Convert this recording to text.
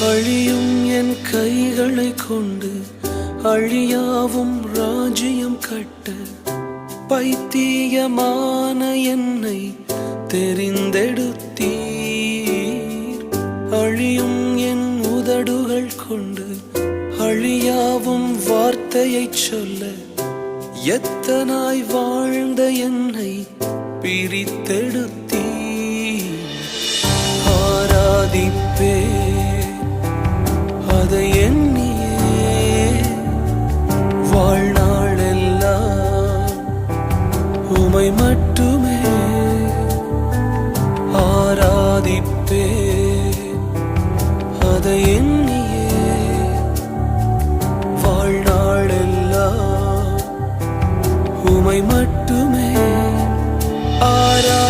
அழியும் என் கைகளை கொண்டு அழியாவும் ராஜ்யம் கட்ட பைத்தியமான என்னை தெரிந்தெடுத்தீர். அழியும் என் உதடுகள் கொண்டு அழியாவும் வார்த்தையை சொல்ல எத்தனாய் வாழ்ந்த என்னை பிரித்தெடுத்தீர். ஆராதிப்பே அதை எண்ணியே வாழ்நாளெல்லாம் உமை மட்டுமே ஆராதிப்பே அதை எண்ணியே வாழ்நாளெல்லாம் உமை மட்டுமே ஆரா